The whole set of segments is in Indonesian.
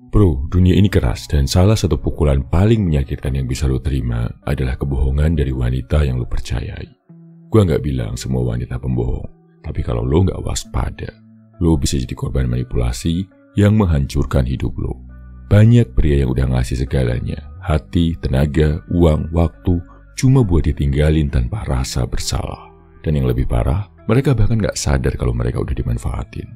Bro, dunia ini keras dan salah satu pukulan paling menyakitkan yang bisa lo terima adalah kebohongan dari wanita yang lo percayai. Gua nggak bilang semua wanita pembohong, tapi kalau lo nggak waspada, lo bisa jadi korban manipulasi yang menghancurkan hidup lo. Banyak pria yang udah ngasih segalanya, hati, tenaga, uang, waktu, cuma buat ditinggalin tanpa rasa bersalah. Dan yang lebih parah, mereka bahkan nggak sadar kalau mereka udah dimanfaatin.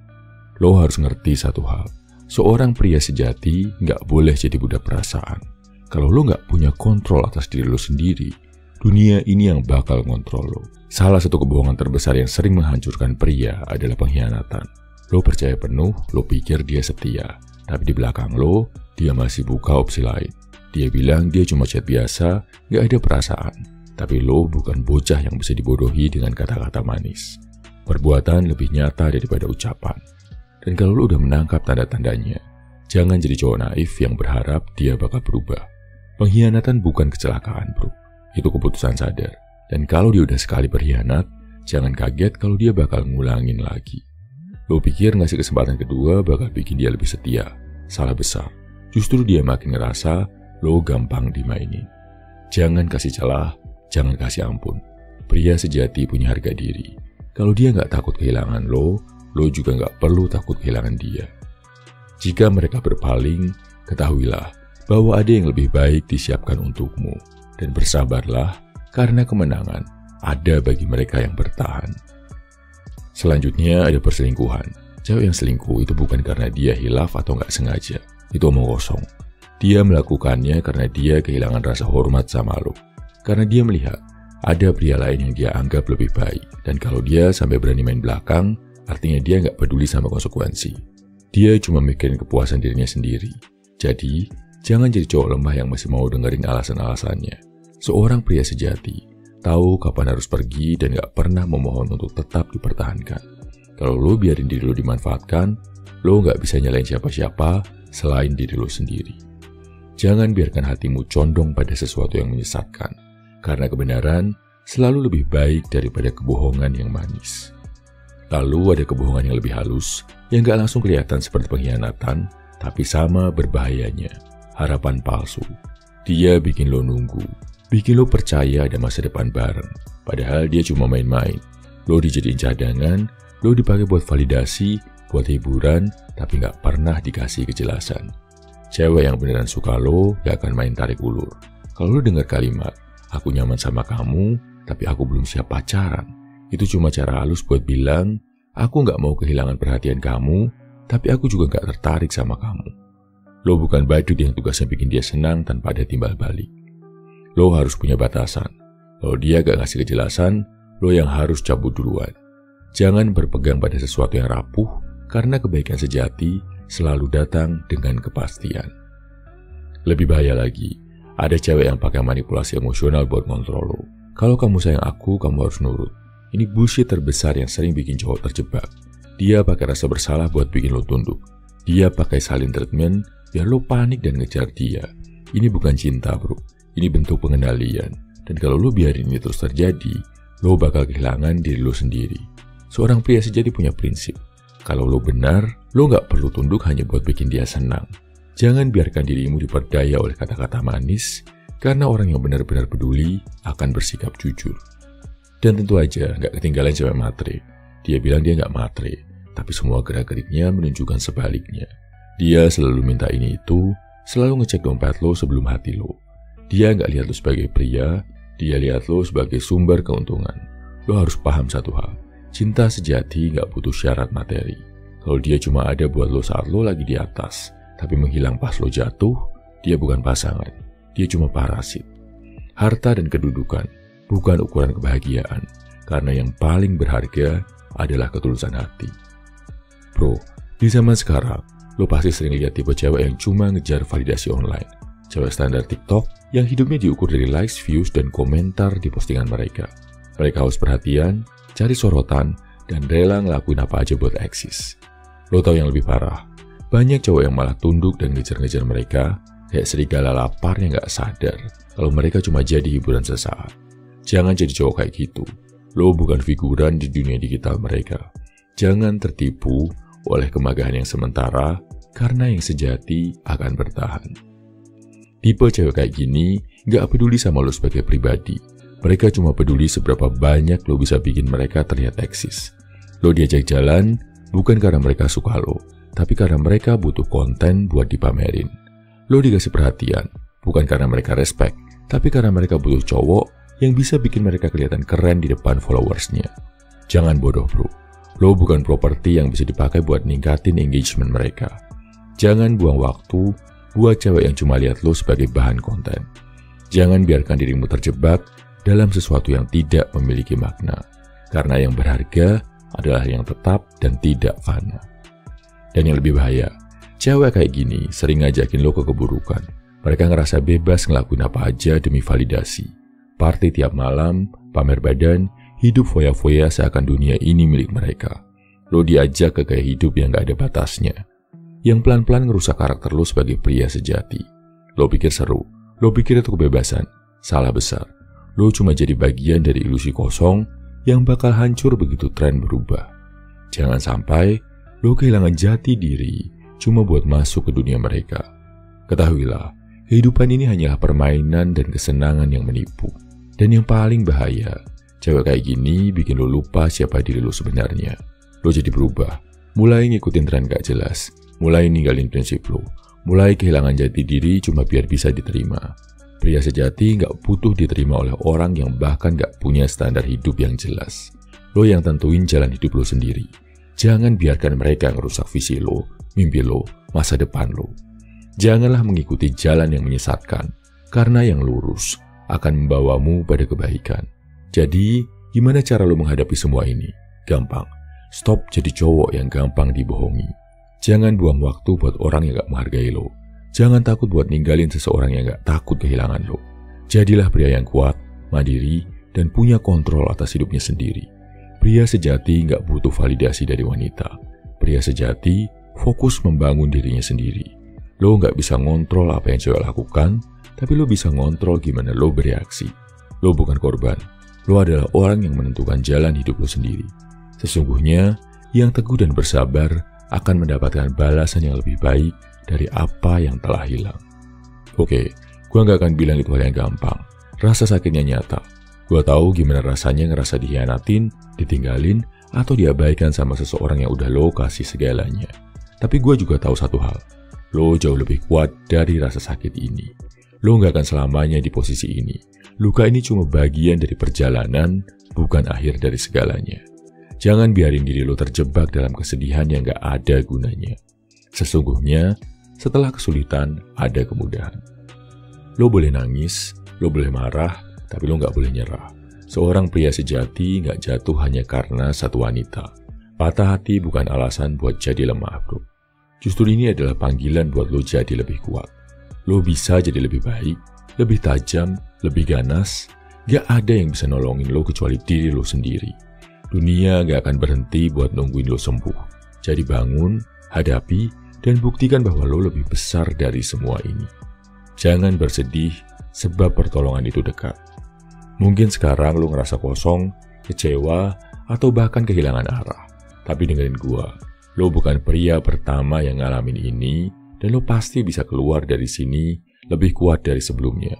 Lo harus ngerti satu hal. Seorang pria sejati nggak boleh jadi budak perasaan. Kalau lo nggak punya kontrol atas diri lo sendiri, dunia ini yang bakal ngontrol lo. Salah satu kebohongan terbesar yang sering menghancurkan pria adalah pengkhianatan. Lo percaya penuh, lo pikir dia setia. Tapi di belakang lo, dia masih buka opsi lain. Dia bilang dia cuma chat biasa, nggak ada perasaan. Tapi lo bukan bocah yang bisa dibodohi dengan kata-kata manis. Perbuatan lebih nyata daripada ucapan. Dan kalau lo udah menangkap tanda-tandanya, jangan jadi cowok naif yang berharap dia bakal berubah. Pengkhianatan bukan kecelakaan, bro. Itu keputusan sadar. Dan kalau dia udah sekali berkhianat, jangan kaget kalau dia bakal ngulangin lagi. Lo pikir ngasih kesempatan kedua bakal bikin dia lebih setia. Salah besar. Justru dia makin ngerasa lo gampang dimainin. Jangan kasih celah, jangan kasih ampun. Pria sejati punya harga diri. Kalau dia nggak takut kehilangan lo juga nggak perlu takut kehilangan dia. Jika mereka berpaling, ketahuilah bahwa ada yang lebih baik disiapkan untukmu. Dan bersabarlah, karena kemenangan ada bagi mereka yang bertahan. Selanjutnya ada perselingkuhan. Cewek yang selingkuh itu bukan karena dia hilaf atau nggak sengaja. Itu omong kosong. Dia melakukannya karena dia kehilangan rasa hormat sama lo. Karena dia melihat ada pria lain yang dia anggap lebih baik. Dan kalau dia sampai berani main belakang, artinya dia nggak peduli sama konsekuensi. Dia cuma mikirin kepuasan dirinya sendiri. Jadi, jangan jadi cowok lemah yang masih mau dengerin alasan-alasannya. Seorang pria sejati tahu kapan harus pergi dan gak pernah memohon untuk tetap dipertahankan. Kalau lo biarin diri lo dimanfaatkan, lo gak bisa nyalain siapa-siapa selain diri lo sendiri. Jangan biarkan hatimu condong pada sesuatu yang menyesatkan, karena kebenaran selalu lebih baik daripada kebohongan yang manis. Lalu ada kebohongan yang lebih halus, yang gak langsung kelihatan seperti pengkhianatan, tapi sama berbahayanya. Harapan palsu. Dia bikin lo nunggu, bikin lo percaya ada masa depan bareng. Padahal dia cuma main-main. Lo dijadiin cadangan, lo dipakai buat validasi, buat hiburan, tapi gak pernah dikasih kejelasan. Cewek yang beneran suka lo gak akan main tarik ulur. Kalau lo dengar kalimat, aku nyaman sama kamu, tapi aku belum siap pacaran, itu cuma cara halus buat bilang, aku gak mau kehilangan perhatian kamu, tapi aku juga gak tertarik sama kamu. Lo bukan badut yang tugasnya bikin dia senang tanpa ada timbal balik. Lo harus punya batasan. Kalau dia gak ngasih kejelasan, lo yang harus cabut duluan. Jangan berpegang pada sesuatu yang rapuh, karena kebaikan sejati selalu datang dengan kepastian. Lebih bahaya lagi, ada cewek yang pakai manipulasi emosional buat ngontrol lo. Kalau kamu sayang aku, kamu harus nurut. Ini bullshit terbesar yang sering bikin cowok terjebak. Dia pakai rasa bersalah buat bikin lo tunduk. Dia pakai silent treatment biar lo panik dan ngejar dia. Ini bukan cinta, bro. Ini bentuk pengendalian. Dan kalau lo biarin ini terus terjadi, lo bakal kehilangan diri lo sendiri. Seorang pria sejati punya prinsip. Kalau lo benar, lo gak perlu tunduk hanya buat bikin dia senang. Jangan biarkan dirimu diperdaya oleh kata-kata manis, karena orang yang benar-benar peduli akan bersikap jujur. Dan tentu aja gak ketinggalan cewek matre. Dia bilang dia gak matre, tapi semua gerak-geriknya menunjukkan sebaliknya. Dia selalu minta ini itu, selalu ngecek dompet lo sebelum hati lo. Dia gak lihat lo sebagai pria, dia lihat lo sebagai sumber keuntungan. Lo harus paham satu hal, cinta sejati gak butuh syarat materi. Kalau dia cuma ada buat lo saat lo lagi di atas, tapi menghilang pas lo jatuh, dia bukan pasangan, dia cuma parasit. Harta dan kedudukan bukan ukuran kebahagiaan, karena yang paling berharga adalah ketulusan hati. Bro, di zaman sekarang, lo pasti sering lihat tipe cewek yang cuma ngejar validasi online. Cewek standar TikTok yang hidupnya diukur dari likes, views, dan komentar di postingan mereka. Mereka haus perhatian, cari sorotan, dan rela ngelakuin apa aja buat eksis. Lo tau yang lebih parah? Banyak cowok yang malah tunduk dan ngejar-ngejar mereka, kayak serigala lapar yang gak sadar kalau mereka cuma jadi hiburan sesaat. Jangan jadi cowok kayak gitu. Lo bukan figuran di dunia digital mereka. Jangan tertipu oleh kemegahan yang sementara, karena yang sejati akan bertahan. Tipe cewek kayak gini gak peduli sama lo sebagai pribadi. Mereka cuma peduli seberapa banyak lo bisa bikin mereka terlihat eksis. Lo diajak jalan bukan karena mereka suka lo, tapi karena mereka butuh konten buat dipamerin. Lo dikasih perhatian bukan karena mereka respect, tapi karena mereka butuh cowok yang bisa bikin mereka kelihatan keren di depan followersnya. Jangan bodoh bro, lo bukan properti yang bisa dipakai buat ningkatin engagement mereka. Jangan buang waktu buat cewek yang cuma lihat lo sebagai bahan konten. Jangan biarkan dirimu terjebak dalam sesuatu yang tidak memiliki makna, karena yang berharga adalah yang tetap dan tidak fana. Dan yang lebih bahaya, cewek kayak gini sering ngajakin lo ke keburukan. Mereka ngerasa bebas ngelakuin apa aja demi validasi. Party tiap malam, pamer badan, hidup foya-foya seakan dunia ini milik mereka. Lo diajak ke gaya hidup yang gak ada batasnya, yang pelan-pelan ngerusak karakter lo sebagai pria sejati. Lo pikir seru, lo pikir itu kebebasan. Salah besar. Lo cuma jadi bagian dari ilusi kosong yang bakal hancur begitu tren berubah. Jangan sampai lo kehilangan jati diri cuma buat masuk ke dunia mereka. Ketahuilah, kehidupan ini hanyalah permainan dan kesenangan yang menipu. Dan yang paling bahaya, cewek kayak gini bikin lo lupa siapa diri lo sebenarnya. Lo jadi berubah, mulai ngikutin tren gak jelas, mulai ninggalin prinsip lo, mulai kehilangan jati diri cuma biar bisa diterima. Pria sejati gak butuh diterima oleh orang yang bahkan gak punya standar hidup yang jelas. Lo yang tentuin jalan hidup lo sendiri. Jangan biarkan mereka ngerusak visi lo, mimpi lo, masa depan lo. Janganlah mengikuti jalan yang menyesatkan, karena yang lurus akan membawamu pada kebaikan. Jadi, gimana cara lo menghadapi semua ini? Gampang. Stop jadi cowok yang gampang dibohongi. Jangan buang waktu buat orang yang gak menghargai lo. Jangan takut buat ninggalin seseorang yang gak takut kehilangan lo. Jadilah pria yang kuat, mandiri, dan punya kontrol atas hidupnya sendiri. Pria sejati gak butuh validasi dari wanita. Pria sejati fokus membangun dirinya sendiri. Lo gak bisa ngontrol apa yang cewek lakukan, tapi lo bisa ngontrol gimana lo bereaksi. Lo bukan korban. Lo adalah orang yang menentukan jalan hidup lo sendiri. Sesungguhnya, yang teguh dan bersabar akan mendapatkan balasan yang lebih baik dari apa yang telah hilang. Oke, gua gak akan bilang itu hal yang gampang. Rasa sakitnya nyata. Gua tahu gimana rasanya ngerasa dikhianatin, ditinggalin, atau diabaikan sama seseorang yang udah lo kasih segalanya. Tapi gua juga tahu satu hal. Lo jauh lebih kuat dari rasa sakit ini. Lo gak akan selamanya di posisi ini. Luka ini cuma bagian dari perjalanan, bukan akhir dari segalanya. Jangan biarin diri lo terjebak dalam kesedihan yang gak ada gunanya. Sesungguhnya, setelah kesulitan, ada kemudahan. Lo boleh nangis, lo boleh marah, tapi lo gak boleh nyerah. Seorang pria sejati gak jatuh hanya karena satu wanita. Patah hati bukan alasan buat jadi lemah, bro. Justru ini adalah panggilan buat lo jadi lebih kuat. Lo bisa jadi lebih baik, lebih tajam, lebih ganas. Gak ada yang bisa nolongin lo kecuali diri lo sendiri. Dunia gak akan berhenti buat nungguin lo sembuh. Jadi bangun, hadapi, dan buktikan bahwa lo lebih besar dari semua ini. Jangan bersedih sebab pertolongan itu dekat. Mungkin sekarang lo ngerasa kosong, kecewa, atau bahkan kehilangan arah. Tapi dengerin gua, lo bukan pria pertama yang ngalamin ini, dan lo pasti bisa keluar dari sini lebih kuat dari sebelumnya.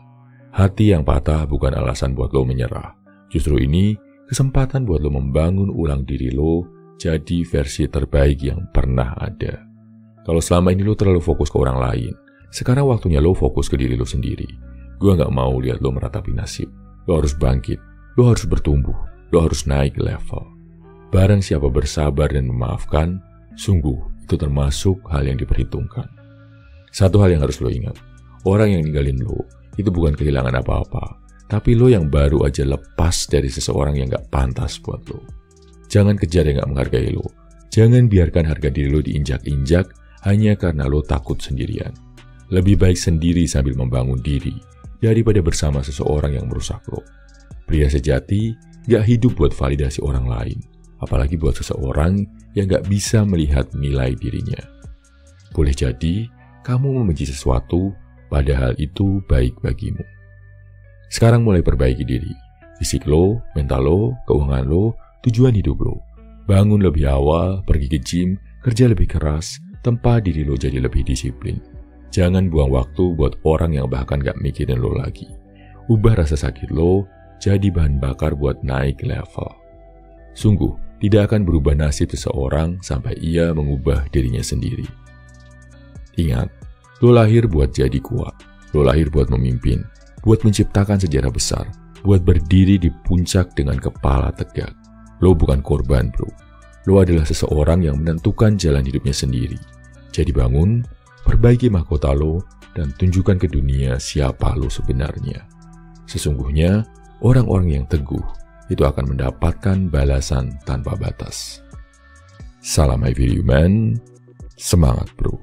Hati yang patah bukan alasan buat lo menyerah. Justru ini kesempatan buat lo membangun ulang diri lo jadi versi terbaik yang pernah ada. Kalau selama ini lo terlalu fokus ke orang lain, sekarang waktunya lo fokus ke diri lo sendiri. Gue gak mau lihat lo meratapi nasib. Lo harus bangkit, lo harus bertumbuh, lo harus naik level. Barang siapa bersabar dan memaafkan, sungguh itu termasuk hal yang diperhitungkan. Satu hal yang harus lo ingat, orang yang ninggalin lo itu bukan kehilangan apa-apa, tapi lo yang baru aja lepas dari seseorang yang gak pantas buat lo. Jangan kejar yang gak menghargai lo. Jangan biarkan harga diri lo diinjak-injak hanya karena lo takut sendirian. Lebih baik sendiri sambil membangun diri daripada bersama seseorang yang merusak lo. Pria sejati gak hidup buat validasi orang lain, apalagi buat seseorang yang gak bisa melihat nilai dirinya. Boleh jadi kamu membenci sesuatu, padahal itu baik bagimu. Sekarang mulai perbaiki diri. Fisik lo, mental lo, keuangan lo, tujuan hidup lo. Bangun lebih awal, pergi ke gym, kerja lebih keras, tempa diri lo jadi lebih disiplin. Jangan buang waktu buat orang yang bahkan gak mikirin lo lagi. Ubah rasa sakit lo jadi bahan bakar buat naik level. Sungguh, tidak akan berubah nasib seseorang sampai ia mengubah dirinya sendiri. Ingat, lo lahir buat jadi kuat. Lo lahir buat memimpin, buat menciptakan sejarah besar, buat berdiri di puncak dengan kepala tegak. Lo bukan korban, bro. Lo adalah seseorang yang menentukan jalan hidupnya sendiri. Jadi bangun, perbaiki mahkota lo, dan tunjukkan ke dunia siapa lo sebenarnya. Sesungguhnya, orang-orang yang teguh itu akan mendapatkan balasan tanpa batas. Salam Ivy Human, semangat bro.